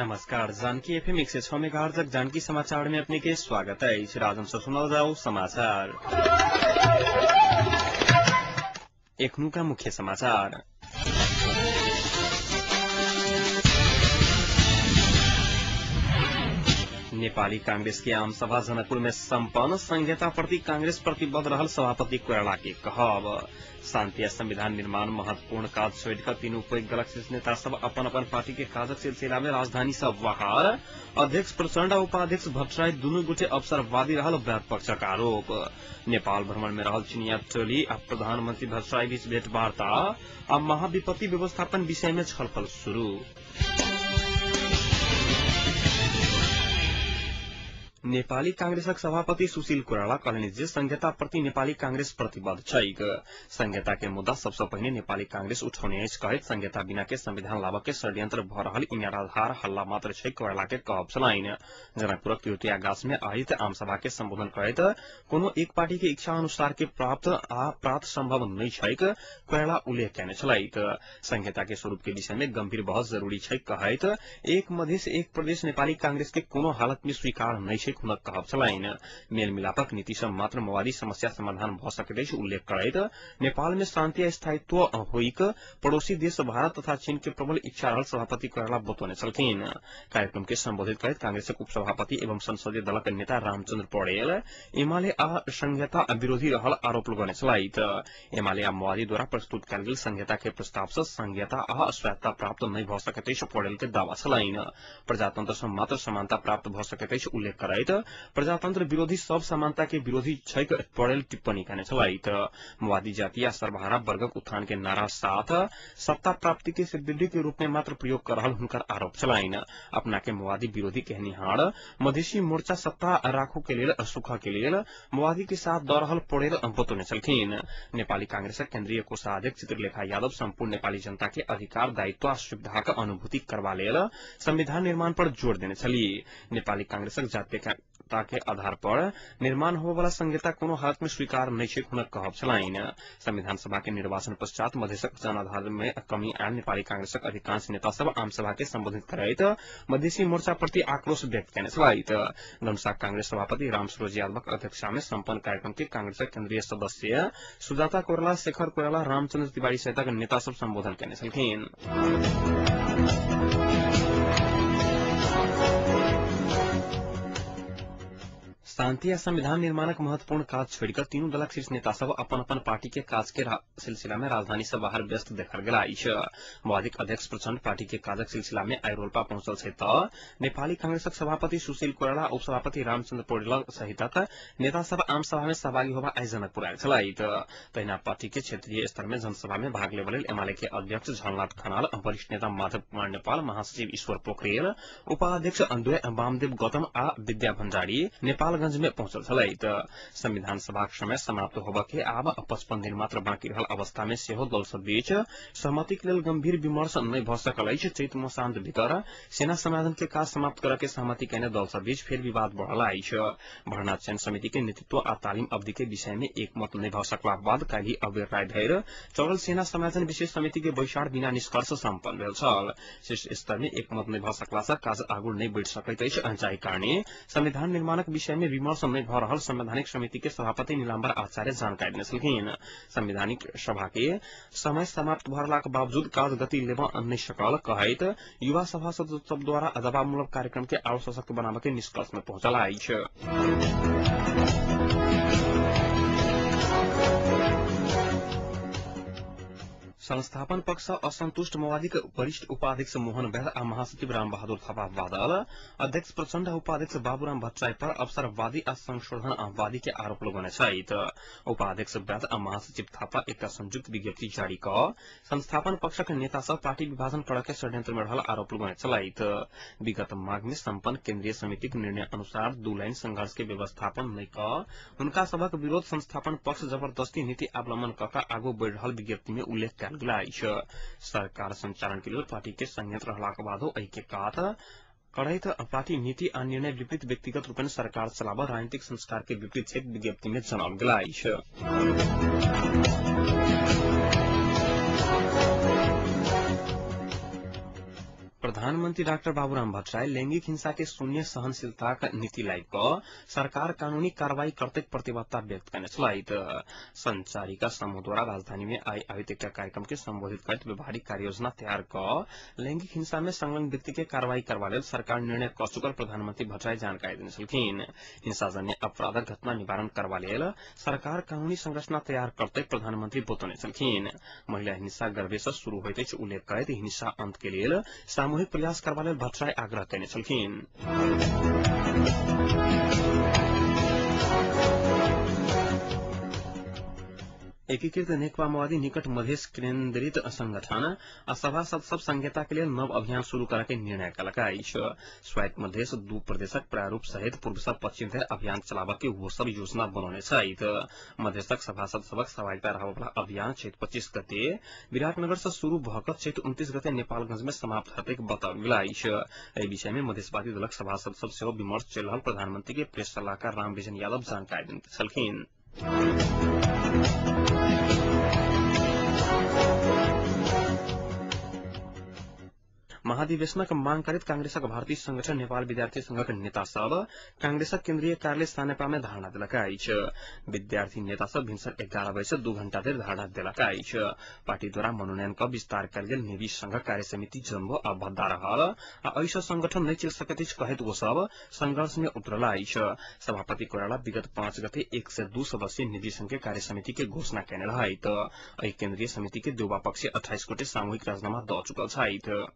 नमस्कार। Janaki FM 106 megahertz तक जानकी समाचार में अपने के स्वागत है। राजन से सुना जाओ समाचार। एकनू का मुख्य समाचार। नेपाली कांग्रेस की आम सभा जनकपुर में सम्पन्न। संहिता प्रति कांग्रेस प्रतिबद्ध रहल सभापति कोइराला के कहब। शांति या संविधान निर्माण महत्वपूर्ण काज छोड़कर तीनों पैघ दलक शीर्ष नेता सब अपन अपन पार्टी के काजक सिलसिला में राजधानी से बाहर। अध्यक्ष प्रचण्ड और उपाध्यक्ष भट्टराई दुनू गोटे अवसरवादी रहल व्यापक आरोप। नेपाल भ्रमण में रहल चीनिया टोली आ प्रधानमंत्री भट्टराई बीच भेंटवार्ता आ महाविपत्ति व्यवस्थापन विषय में छलफल शुरू। नेपाली कांग्रेसक सभापति सुशील कोइराला कहलनि जे संहिता प्रति नेपाली कांग्रेस प्रतिबद्ध छैक। संहिता के मुद्दा सबसे पहिने नेपाली कांग्रेस उठाउने अछि कहैत संहिता बिना के संविधान लाबक के षड्यंत्र भ रहल ई निराधार हल्ला मात्र छै कोइराला के कहब छलैन। जनकपुरक कीर्ति आगास में आयोजित आम सभा के संबोधन करैत कोनो एक पार्टी के इच्छा अनुसार के प्राप्त संभव नहीं छैक कोइराला उल्लेख कयने छलैथ। संहिता के स्वरूप के विषय में गंभीर बहस जरूरी छै कहैत एक मधेश एक प्रदेश नेपाली कांग्रेस के कोनो हालत में स्वीकार नहीं छै हुनक कहब छलैन। मेल मिलापक नीति से मात्र माओवादी समस्या समाधान भ सकैत अछि उल्लेख करैत नेपाल में शांति आ स्थायित्व होइक पड़ोसी देश भारत तथा चीन के प्रबल इच्छा रहल सभापति कोइराला बतौने छलखिन। कार्यक्रम के संबोधित करैत कांग्रेसक उपसभापति एवं संसदीय दलक नेता रामचंद्र पौडेल एमाले आ संहिता विरोधी रहल आरोप लगौने छलैथ। एमाले आ माओवादी द्वारा प्रस्तुत कयल गेल संहिता के प्रस्ताव से संहिता आ स्वायत्ता प्राप्त नहीं भ सकैत अछि पौडेल के दावा छलैन। प्रजातंत्र से मात्र समानता प्राप्त भ सकैत अछि उल्लेख करैत प्रजातंत्र विरोधी सब समानता के विरोधी छैक पौडेल टिप्पणी करने छलैथ। माओवादी जाति या सर्वहारा वर्गक उत्थान के नारा साथ सत्ता प्राप्ति के सिद्धि के रूप में मात्र प्रयोग कर रहल हुनकर आरोप छलैन। अपना के माओवादी विरोधी कहनिहार मधेसी मोर्चा सत्ता राखो के लेल सुख के लेल माओवादी के साथ द रहल पौडेल बतौने छलखिन। नेपाली कांग्रेसक केंद्रीय कोषाध्यक्ष चित्रलेखा यादव संपूर्ण नेपाली जनता के अधिकार दायित्व आ सुविधाक अनुभूति करबा लेल संविधान निर्माण पर जोर देने छली। नेपाली कांग्रेसक जातीयता के आधार पर निर्माण होबे वाला संहिता कोनो हालत में स्वीकार नहीं छै हुनक कहब छलैन। संविधान सभा के निर्वाचन पश्चात मधेशक जनाधार में कमी आयल नेपाली कांग्रेसक अधिकांश नेता सब आम सभा के संबोधित करैत मधेसी मोर्चा प्रति आक्रोश व्यक्त कयने छलैथ। धनुषा कांग्रेस सभापति रामसरोज यादवक अध्यक्षता में संपन्न कार्यक्रम के कांग्रेसक केंद्रीय सदस्य सुजाता कोइराला शेखर कोइराला रामचंद्र तिवारी सहितक नेता सब संबोधन कयने छलखिन। शांति या संविधान निर्माणक महत्वपूर्ण काज छोड़कर तीनों दलक शीर्ष नेता सब अपन अपन पार्टी के काज के सिलसिला में राजधानी से बाहर व्यस्त देखल गेल अछि। माओवादी अध्यक्ष प्रचण्ड पार्टी के काजक सिलसिला में आइ रोल्पा पहुंचल छै त नेपाली कांग्रेसक सभापति सुशील कोइराला उपसभापति रामचंद्र पौडेल सहितक नेता सब आम सभा में सहभागी होबा आइ जनकपुर आयल छलैथ। तहिना पार्टी के क्षेत्रीय स्तर में जनसभा में भाग लेबा लेल एमाले के अध्यक्ष झलनाथ खनाल, वरिष्ठ नेता माधव कुमार नेपाल, महासचिव ईश्वर पोखरेल, उपाध्यक्ष अद्वय वामदेव गौतम आ विद्या भण्डारी नेपाल में पहुंचल छलैथ। संविधान सभा समय समाप्त होबा के आब 55 दिन मात्र बाकी रहल अवस्था में सेहो दल सब बीच सहमति के लेल गंभीर विमर्श नहीं भ सकल अछि। चैत मसांत भीतर सेना समाधान के काज समाप्त करे के सहमति कयने दल सब बीच फेर विवाद बढ़ल अछि। भरना चयन समिति के नेतृत्व आ तालीम अवधि के विषय में एकमत नहीं भ सकला बाद काल्हि अबेर राति धरि चलल सेना समाधान विशेष समिति के बैसार बिना निष्कर्ष संपन्न भेल छल। शीर्ष स्तर में एकमत नहीं भ सकला से काज आगू नहीं बढ़ि सकैत अछि। जाहि कारणे संविधान निर्माणक विषय में विमर्श नहीं भ रहल संवैधानिक समिति के सभापति नीलाम्बर आचार्य जानकारी देने छलखिन। संवैधानिक सभा के समय समाप्त भरलाक बावजूद काज गति लेबा नहीं सकल कहैत युवा सभा सदस्य सब द्वारा दबावमूलक कार्यक्रम के और सशक्त बनाबे के निष्कर्ष में पहुंचल अछि। संस्थापन पक्ष असंतुष्ट माओवादी के वरिष्ठ उपाध्यक्ष मोहन वैद्य आ महासचिव राम बहादुर थापा बादल अध्यक्ष प्रचण्ड उपाध्यक्ष बाबूराम भट्टराई पर अवसरवादी आ संशोधनवादी के आरोप लगौने छथि। उपाध्यक्ष वैद्य आ महासचिव थापा एक संयुक्त विज्ञप्ति जारी क संस्थापन पक्षक नेता सब पार्टी विभाजन करे के षड्यंत्र में रहल आरोप लगौने छथि। विगत माघ में संपन्न केंद्रीय समितिक निर्णय अनुसार 2 लाइन संघर्ष के व्यवस्थापन नहीं क हुनका सबक विरोध संस्थापन पक्ष जबरदस्ती नीति अवलंबन क आगू बढ़ रहल विज्ञप्ति में उल्लेख कयल गेल अछि। सरकार संचालन के लिए पार्टी के संयंत्र रहलाक बादो एहि के कात करैत पार्टी नीति आ निर्णय विपरीत व्यक्तिगत रूप में सरकार चलाबा राजनीतिक संस्कार के विपरीत छै विज्ञप्ति में जनाओल गेल अछि। प्रधानमन्त्री डाक्टर बाबुराम भट्टराई लैंगिक हिंसा के शून्य सहनशीलता नीतिलाई सरकार कानूनी कार्रवाई करते प्रतिबद्धता व्यक्त करने छलाइत संचारिका समूहद्वारा राजधानी में आयोजित एक कार्यक्रम के संबोधित करते व्यवहारिक कार्ययोजना तैयार लैंगिक हिंसा में संलग्न व्यक्ति के कार्रवाई करवा लेल सरकार निर्णय क चुकल प्रधानमन्त्री भट्टराई जानकारी देने छलखिन। हिंसाजन्य अपराधक घटना निवारण करवा लेल सरकार कानूनी संरचना तैयार करते प्रधानमन्त्री बतौने छलखिन। महिला हिंसा गर्भे से शुरू होते उल्लेख करते हिंसा अंत के लिए सामूहिक प्रयास करवा लेल भट्टराई आग्रह करने छलखिन। एकीकृत नेकपा माओवादी निकट मधेश केन्द्रित संगठन आ सभासद सब संहिता के लिए नव अभियान शुरू करे के निर्णय कलक स्वायत्त मधेश 2 प्रदेशक प्रारूप सहित पूर्व से पश्चिम धरि अभियान चलाव के वो सब योजना बनौने छथि। मधेशक सभासद सबक सहभागिता रहला अभियान चैत 25 गते विराटनगर से शुरू भकर चैत 29 गते नेपालगंज में समाप्त होते बताओल गेल। विषय में मधेशवादी दलक सभासद सब सेहो विमर्श चल रहा प्रधानमंत्री के प्रेस सलाहकार रामविजन यादव जानकारी देने छलखिन। महाधिवेशनक मांग करत कांग्रेसक भारतीय संगठन नेपाल विद्यार्थी संघक नेता सब कांग्रेसक केन्द्रीय कार्यालय सानेपा में धरना देलक अछि। विद्यार्थी नेता सब भिनसर 11 बजे से 2 घंटा धरि धरना देलक अछि। पार्टी द्वारा मनोनयन क विस्तार कयल गेल नेवी संघ कार्य समिति जम्बो आ भद्दा रहल आ ऐसा संगठन नहीं चल सकैत अछि कहैत वो सब संघर्ष में उतरल अछि। सभापति कोइराला विगत 5 गते 1 से 2 सदस्यीय निधि संघ के कार्य समिति के घोषणा कयने रहैत। एहि केन्द्रीय समिति के देउबा पक्षी 28 गोटे सामूहिक राजीनामा द चुकल छथि।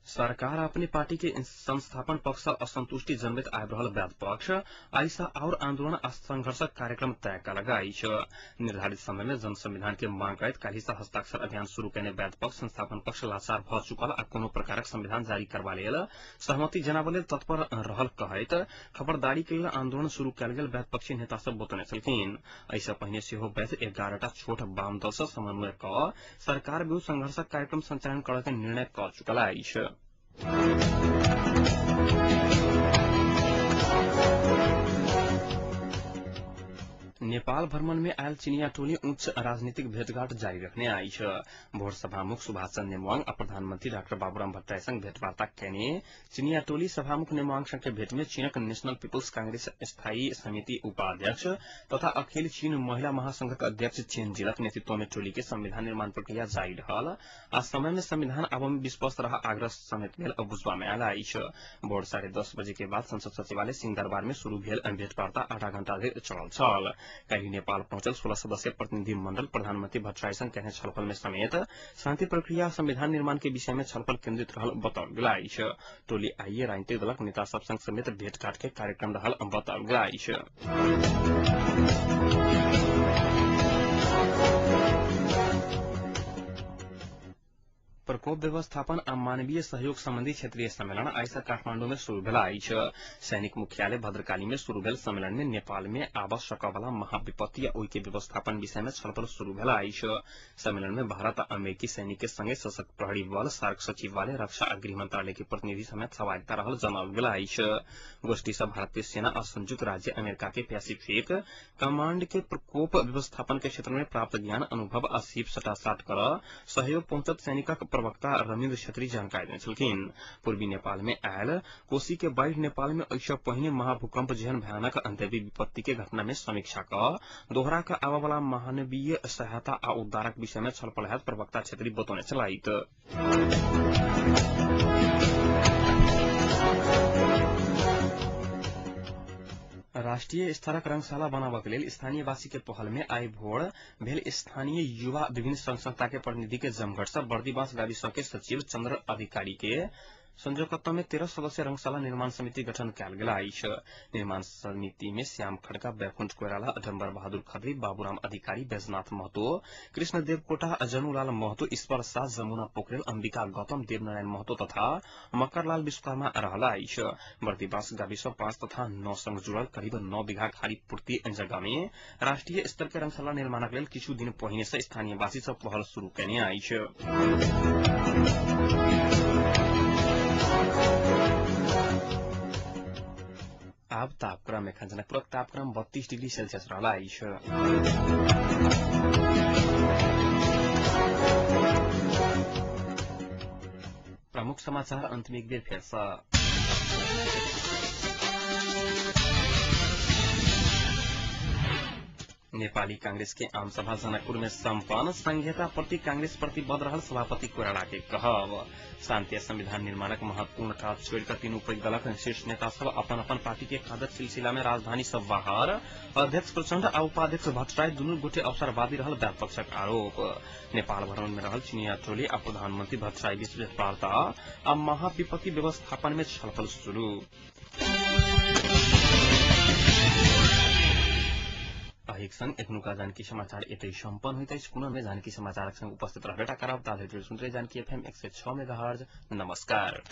सरकार अपनी पार्टी के संस्थापन पक्ष से असंतुष्टि जन्मित आबि रहल वैध पक्ष आइसा और आंदोलन आ संघर्षक कार्यक्रम तय कलक अछि। निर्धारित समय में जन संविधान के मांग करैत काल्हि से हस्ताक्षर अभियान शुरू कयने वैध पक्ष संस्थापन पक्ष लाचार भ चुकल आ कोनो प्रकारक संविधान जारी करबा लेल सहमति जनाबय लेल तत्पर रहल कहैत खबरदारी के लेल आंदोलन शुरू कयल गेल वैध पक्षी नेता सब बतौने छलखिन। ऐसा पहिने सेहो वैध 11टा छोट वाम दल से समन्वय क सरकार विरुद्ध संघर्षक कार्यक्रम संचालन करय के निर्णय क चुकल अछि। नेपाल भ्रमण में आयल चीनिया टोली उच्च राजनीतिक भेंटघाट जारी रखने आई है। भोर सभामुख सुभाष चंद्र नेमुआंग और प्रधानमंत्री डाक्टर बाबूराम भट्टराई संग भेंटवार्ता कैने चीनिया टोली सभामुख नेमुआंग संग के भेंट में चीनक नेशनल पीपुल्स कांग्रेस स्थायी समिति उपाध्यक्ष तथा अखिल चीन महिला महासंघ के अध्यक्ष चेन जिलक नेतृत्व में टोली के संविधान निर्माण प्रक्रिया जारी रहल आ समय में संविधान आबो में विश्वास रहा आग्रह समेत भेल बुझबा में आयल अछि। भोर 10:30 बजे के बाद संसद सचिवालय सिंहदरबार में शुरू भेल भेंटवार्ता आधा घंटा धरि चलल छल। कल नेपाल पहुंचल 16 सदस्यीय प्रतिनिधि मंडल प्रधानमंत्री भट्टराई संग कहने छलफल में समेत शांति प्रक्रिया संविधान निर्माण के विषय में छलफल केंद्रित रहल बताओल गेल अछि। टोली आइए राजनीतिक दलक नेता सब संग समेत भेंटघाट के कार्यक्रम रहल बताओल गेल अछि। प्रकोप व्यवस्थापन आ मानवीय सहयोग संबंधी क्षेत्रीय सम्मेलन आइ से काठमांडू में शुरू भेल अछि। सैनिक मुख्यालय भद्रकाली में शुरू भेल सम्मेलन में नेपाल में आबय सकय वाला महाविपत्ति आ ओहि के व्यवस्थापन विषय में छलफल शुरू भेल अछि। सम्मेलन में भारत आ अमेरिकी सैनिक के संगे सशस्त्र प्रहरी बल सार्क सचिवालय रक्षा आ गृह मंत्रालय के प्रतिनिधि समेत सहभागिता रहल जनाओल गेल अछि। गोष्ठी से भारतीय सेना और संयुक्त राज्य अमेरिका के पैसिफिक कमांड के प्रकोप व्यवस्थापन के क्षेत्र में प्राप्त ज्ञान अनुभव आ सीप सटासाट कर सहयोग पहुंचत सैनिकक प्रवक्ता रविन्द्र छेत्री जानकारी देने छलखिन। पूर्वी नेपाल में आयल कोसी के बाढ़ नेपाल में ऐसा पहिने महाभूकंप जेहन भयानक अंतर्वी विपत्ति के घटना में समीक्षा क दोहरा का आवा वाला मानवीय सहायता आ उद्धारक विषय में छलफल हैत प्रवक्ता छेत्री बतौने छलाइत। राष्ट्रीय स्तरक रंगशाला बनाबक लेल स्थानीयवासी के पहल में आई भोर भेल स्थानीय युवा विभिन्न संघ संस्था के प्रतिनिधि के जमघट से बर्दीबास गाविस के सचिव चंद्र अधिकारी के संयोजकत्व में 13 सदस्यीय रंगशाला निर्माण समिति गठन कयल गेल अछि। निर्माण समिति में श्याम खड़का, बैकुंठ कोइराला, अडम्बर बहादुर खत्री, बाबूराम अधिकारी, बैजनाथ महतो, कृष्ण देव कोटा, जनुलाल महतो, ईश्वर शाह, जमुना पोखरेल, अंबिका गौतम, देवनारायण महतो तथा मकरलाल विश्वकर्मा रहल अछि। बर्दीबास गाविस 5 तथा 9 संग जुड़ल करीब 9 बीघा खाड़ी पूर्ति जगह में राष्ट्रीय स्तर के रंगशाला निर्माणक लेल किछु दिन पहिने से स्थानीयवासी सब पहल शुरू कयने अछि। अब तापक्रम में जनकपुर तापक्रम 32 डिग्री सेल्सियस रहला। प्रमुख समाचार अंत में एक बेर फिर से। नेपाली कांग्रेस के आम सभा जनकपुर में सम्पन्न। संघीयता प्रति कांग्रेस प्रतिबद्ध रहल सभापति कोइराला के कहब। शान्ति संविधान निर्माणक महत्वपूर्ण काज छोड़कर तीनों पैघ दलक शीर्ष नेता सब अपन अपन पार्टी के कागज सिलसिला में राजधानी सब बाहर। अध्यक्ष प्रचण्ड आ उपाध्यक्ष भट्टराई दुनू गोटे अवसरवादी रहल व्यापक आरोप। नेपाल भ्रमण में रहल चीनिया टोली आ प्रधानमंत्री भट्टराई बीच वार्ता आ महाविपत्ति व्यवस्थापन में छलफल शुरू। एक संग एखनुका जानकी समाचार एतै सम्पन्न होइत अछि। पुनः में जानकी समाचारक संग उपस्थित रहबेटा करब। ताधरि जोड़ सुनते जानकी FM 106 मेगाहर्ज। नमस्कार।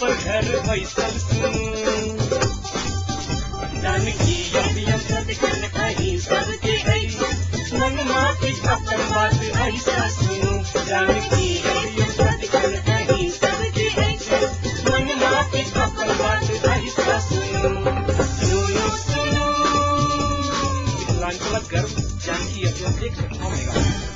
घर फैसल जानकी कहीं सबके मन माफी अपन बात ऐसा सुनो। जानकी कहीं सबके मन माफी अपन बात ऐसा सुनो। सुनो सुनो। Janaki FM 106 megahertz.